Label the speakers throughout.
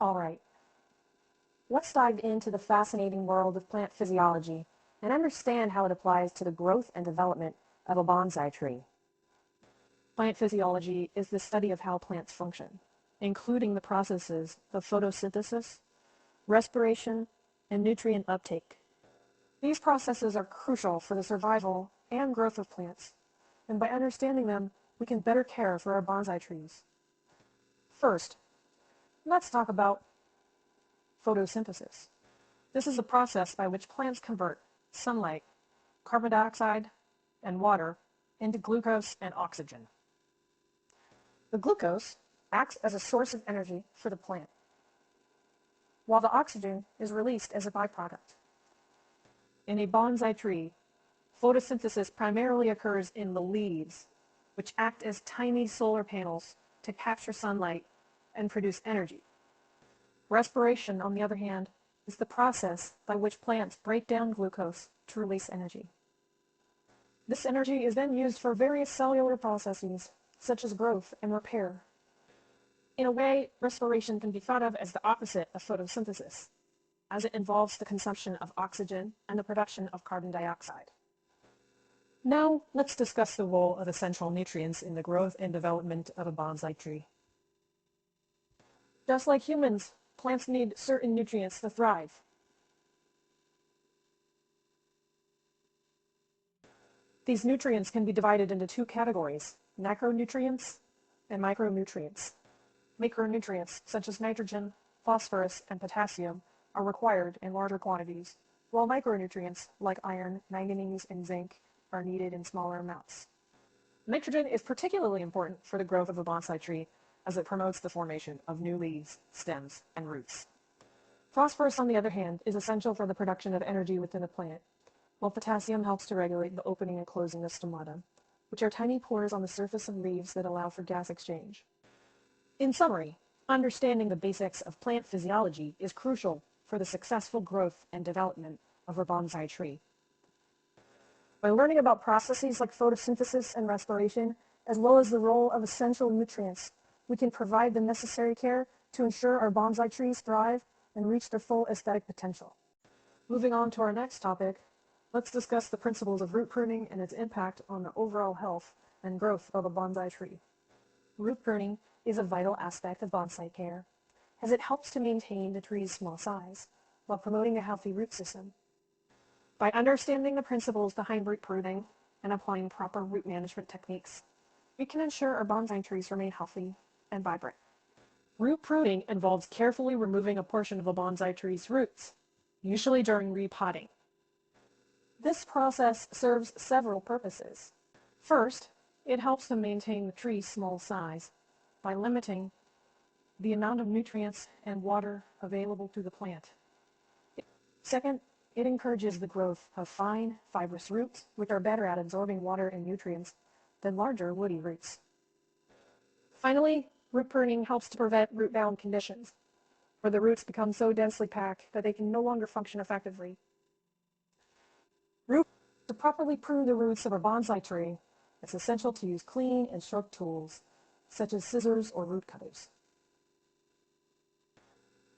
Speaker 1: Alright, let's dive into the fascinating world of plant physiology and understand how it applies to the growth and development of a bonsai tree. Plant physiology is the study of how plants function, including the processes of photosynthesis, respiration, and nutrient uptake. These processes are crucial for the survival and growth of plants, and by understanding them, we can better care for our bonsai trees. First, let's talk about photosynthesis. This is a process by which plants convert sunlight, carbon dioxide, and water into glucose and oxygen. The glucose acts as a source of energy for the plant, while the oxygen is released as a byproduct. In a bonsai tree, photosynthesis primarily occurs in the leaves, which act as tiny solar panels to capture sunlight and produce energy. Respiration, on the other hand, is the process by which plants break down glucose to release energy. This energy is then used for various cellular processes, such as growth and repair. In a way, respiration can be thought of as the opposite of photosynthesis, as it involves the consumption of oxygen and the production of carbon dioxide. Now, let's discuss the role of essential nutrients in the growth and development of a bonsai tree. Just like humans, plants need certain nutrients to thrive. These nutrients can be divided into two categories: macronutrients and micronutrients. Macronutrients, such as nitrogen, phosphorus, and potassium, are required in larger quantities, while micronutrients, like iron, manganese, and zinc, are needed in smaller amounts. Nitrogen is particularly important for the growth of a bonsai tree, as it promotes the formation of new leaves, stems, and roots. Phosphorus, on the other hand, is essential for the production of energy within a plant, while potassium helps to regulate the opening and closing of stomata, which are tiny pores on the surface of leaves that allow for gas exchange. In summary, understanding the basics of plant physiology is crucial for the successful growth and development of a bonsai tree. By learning about processes like photosynthesis and respiration, as well as the role of essential nutrients, we can provide the necessary care to ensure our bonsai trees thrive and reach their full aesthetic potential. Moving on to our next topic, let's discuss the principles of root pruning and its impact on the overall health and growth of a bonsai tree. Root pruning is a vital aspect of bonsai care, as it helps to maintain the tree's small size while promoting a healthy root system. By understanding the principles behind root pruning and applying proper root management techniques, we can ensure our bonsai trees remain healthy and vibrant. Root pruning involves carefully removing a portion of a bonsai tree's roots, usually during repotting. This process serves several purposes. First, it helps to maintain the tree's small size by limiting the amount of nutrients and water available to the plant. Second, it encourages the growth of fine, fibrous roots, which are better at absorbing water and nutrients than larger, woody roots. Finally, root pruning helps to prevent root-bound conditions, where the roots become so densely packed that they can no longer function effectively. To properly prune the roots of a bonsai tree, it's essential to use clean and sharp tools, such as scissors or root cutters.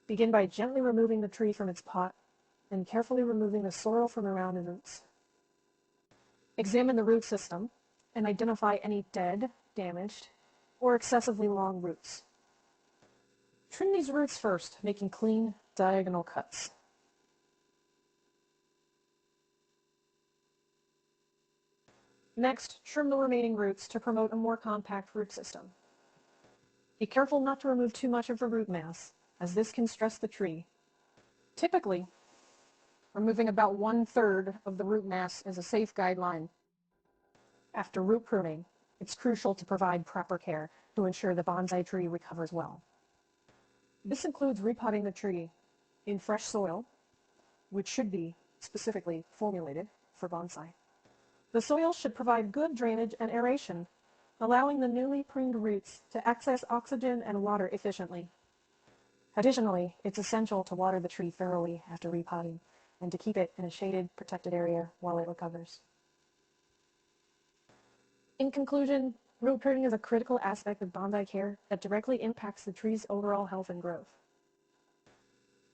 Speaker 1: Begin by gently removing the tree from its pot and carefully removing the soil from around the roots. Examine the root system and identify any dead, damaged, or excessively long roots. Trim these roots first, making clean, diagonal cuts. Next, trim the remaining roots to promote a more compact root system. Be careful not to remove too much of the root mass, as this can stress the tree. Typically, removing about 1/3 of the root mass is a safe guideline. After root pruning, it's crucial to provide proper care to ensure the bonsai tree recovers well. This includes repotting the tree in fresh soil, which should be specifically formulated for bonsai. The soil should provide good drainage and aeration, allowing the newly pruned roots to access oxygen and water efficiently. Additionally, it's essential to water the tree thoroughly after repotting and to keep it in a shaded, protected area while it recovers. In conclusion, root pruning is a critical aspect of bonsai care that directly impacts the tree's overall health and growth.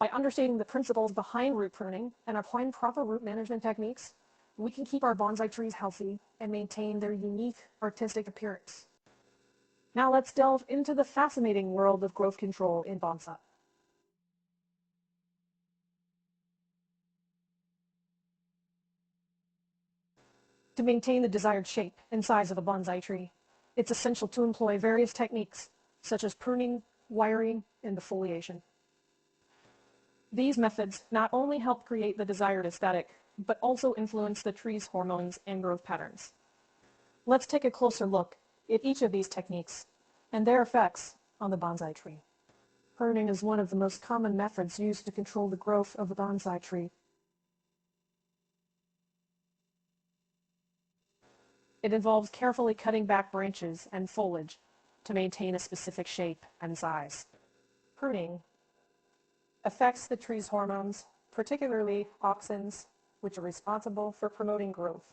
Speaker 1: By understanding the principles behind root pruning and applying proper root management techniques, we can keep our bonsai trees healthy and maintain their unique artistic appearance. Now let's delve into the fascinating world of growth control in bonsai. To maintain the desired shape and size of a bonsai tree, it's essential to employ various techniques, such as pruning, wiring, and defoliation. These methods not only help create the desired aesthetic, but also influence the tree's hormones and growth patterns. Let's take a closer look at each of these techniques and their effects on the bonsai tree. Pruning is one of the most common methods used to control the growth of a bonsai tree. It involves carefully cutting back branches and foliage to maintain a specific shape and size. Pruning affects the tree's hormones, particularly auxins, which are responsible for promoting growth.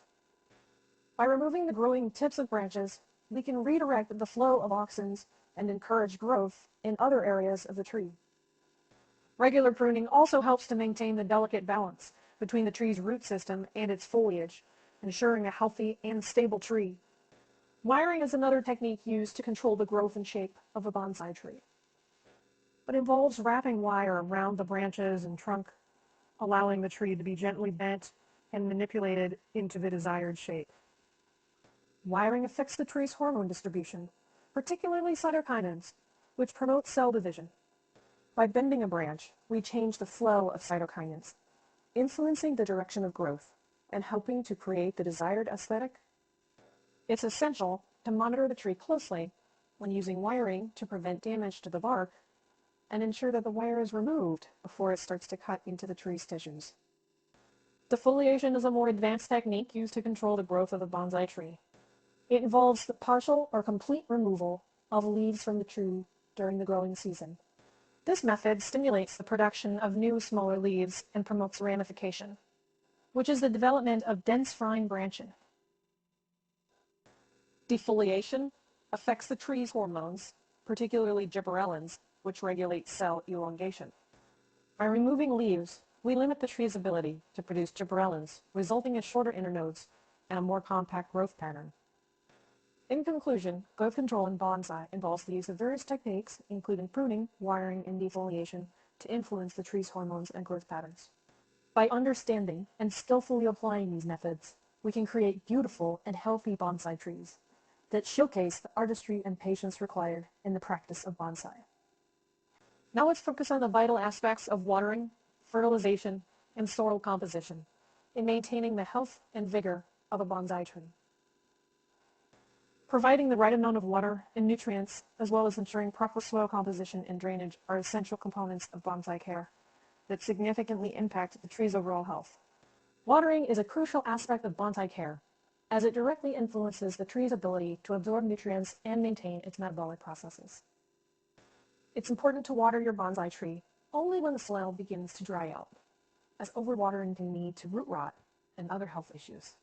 Speaker 1: By removing the growing tips of branches, we can redirect the flow of auxins and encourage growth in other areas of the tree. Regular pruning also helps to maintain the delicate balance between the tree's root system and its foliage, ensuring a healthy and stable tree. Wiring is another technique used to control the growth and shape of a bonsai tree. It involves wrapping wire around the branches and trunk, allowing the tree to be gently bent and manipulated into the desired shape. Wiring affects the tree's hormone distribution, particularly cytokinins, which promote cell division. By bending a branch, we change the flow of cytokinins, influencing the direction of growth and helping to create the desired aesthetic. It's essential to monitor the tree closely when using wiring to prevent damage to the bark and ensure that the wire is removed before it starts to cut into the tree's tissues. Defoliation is a more advanced technique used to control the growth of a bonsai tree. It involves the partial or complete removal of leaves from the tree during the growing season. This method stimulates the production of new, smaller leaves and promotes ramification, which is the development of dense fine branching. Defoliation affects the tree's hormones, particularly gibberellins, which regulate cell elongation. By removing leaves, we limit the tree's ability to produce gibberellins, resulting in shorter internodes and a more compact growth pattern. In conclusion, growth control in bonsai involves the use of various techniques, including pruning, wiring, and defoliation, to influence the tree's hormones and growth patterns. By understanding and skillfully applying these methods, we can create beautiful and healthy bonsai trees that showcase the artistry and patience required in the practice of bonsai. Now let's focus on the vital aspects of watering, fertilization, and soil composition in maintaining the health and vigor of a bonsai tree. Providing the right amount of water and nutrients, as well as ensuring proper soil composition and drainage, are essential components of bonsai care that significantly impact the tree's overall health. Watering is a crucial aspect of bonsai care, as it directly influences the tree's ability to absorb nutrients and maintain its metabolic processes. It's important to water your bonsai tree only when the soil begins to dry out, as overwatering can lead to root rot and other health issues.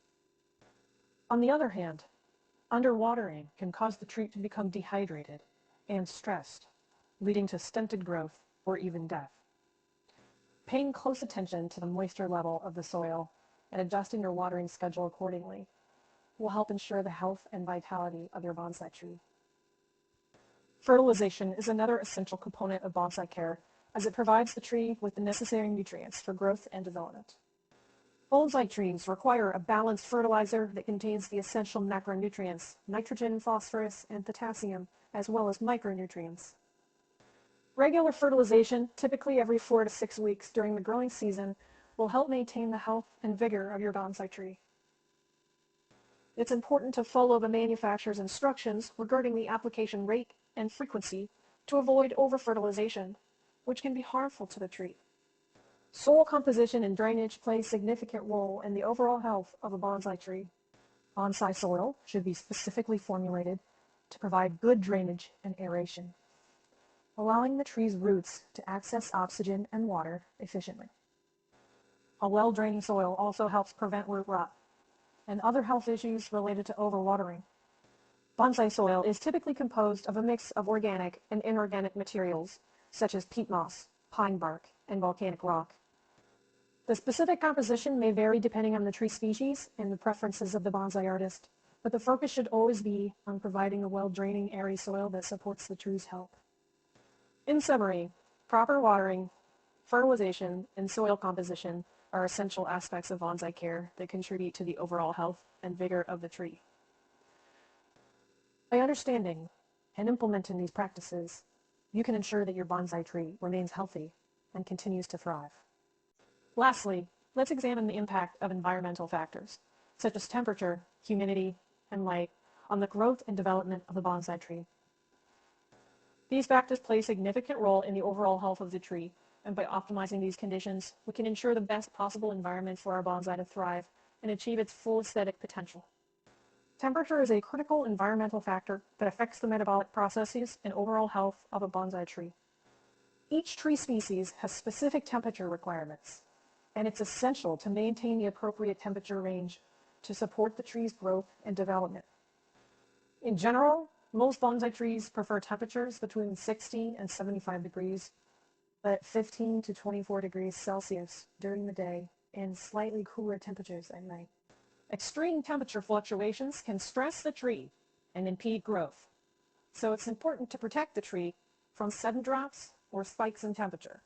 Speaker 1: On the other hand, underwatering can cause the tree to become dehydrated and stressed, leading to stunted growth or even death. Paying close attention to the moisture level of the soil and adjusting your watering schedule accordingly will help ensure the health and vitality of your bonsai tree. Fertilization is another essential component of bonsai care, as it provides the tree with the necessary nutrients for growth and development. Bonsai trees require a balanced fertilizer that contains the essential macronutrients, nitrogen, phosphorus, and potassium, as well as micronutrients. Regular fertilization, typically every 4 to 6 weeks during the growing season, will help maintain the health and vigor of your bonsai tree. It's important to follow the manufacturer's instructions regarding the application rate and frequency to avoid over-fertilization, which can be harmful to the tree. Soil composition and drainage play a significant role in the overall health of a bonsai tree. Bonsai soil should be specifically formulated to provide good drainage and aeration, allowing the tree's roots to access oxygen and water efficiently. A well-draining soil also helps prevent root rot and other health issues related to overwatering. Bonsai soil is typically composed of a mix of organic and inorganic materials, such as peat moss, pine bark, and volcanic rock. The specific composition may vary depending on the tree species and the preferences of the bonsai artist, but the focus should always be on providing a well-draining, airy soil that supports the tree's health. In summary, proper watering, fertilization, and soil composition are essential aspects of bonsai care that contribute to the overall health and vigor of the tree. By understanding and implementing these practices, you can ensure that your bonsai tree remains healthy and continues to thrive. Lastly, let's examine the impact of environmental factors, such as temperature, humidity, and light, on the growth and development of the bonsai tree. These factors play a significant role in the overall health of the tree, and by optimizing these conditions, we can ensure the best possible environment for our bonsai to thrive and achieve its full aesthetic potential. Temperature is a critical environmental factor that affects the metabolic processes and overall health of a bonsai tree. Each tree species has specific temperature requirements, and it's essential to maintain the appropriate temperature range to support the tree's growth and development. In general, most bonsai trees prefer temperatures between 60 and 75 degrees, but 15 to 24 degrees Celsius during the day and slightly cooler temperatures at night. Extreme temperature fluctuations can stress the tree and impede growth, so it's important to protect the tree from sudden drops or spikes in temperature.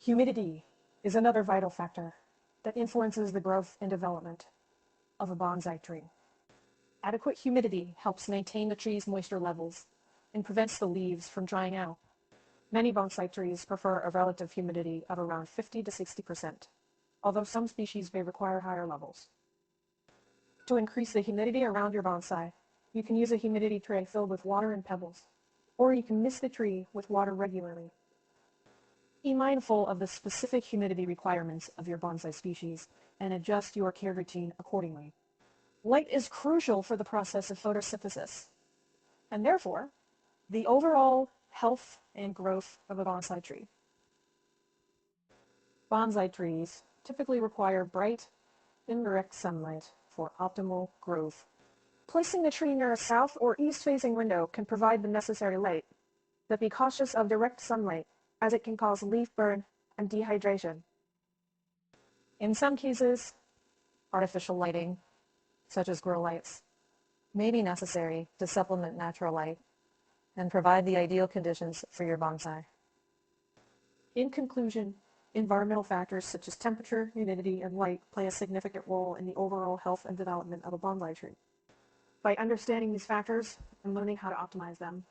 Speaker 1: Humidity is another vital factor that influences the growth and development of a bonsai tree. Adequate humidity helps maintain the tree's moisture levels and prevents the leaves from drying out. Many bonsai trees prefer a relative humidity of around 50 to 60%, although some species may require higher levels. To increase the humidity around your bonsai, you can use a humidity tray filled with water and pebbles, or you can mist the tree with water regularly. Be mindful of the specific humidity requirements of your bonsai species and adjust your care routine accordingly. Light is crucial for the process of photosynthesis, and therefore, the overall health and growth of a bonsai tree. Bonsai trees typically require bright, indirect sunlight for optimal growth. Placing the tree near a south or east-facing window can provide the necessary light, but be cautious of direct sunlight as it can cause leaf burn and dehydration. In some cases, artificial lighting, such as grow lights, may be necessary to supplement natural light and provide the ideal conditions for your bonsai. In conclusion, environmental factors such as temperature, humidity, and light play a significant role in the overall health and development of a bonsai tree. By understanding these factors and learning how to optimize them,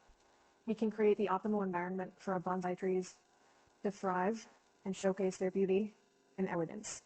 Speaker 1: we can create the optimal environment for our bonsai trees to thrive and showcase their beauty and elegance.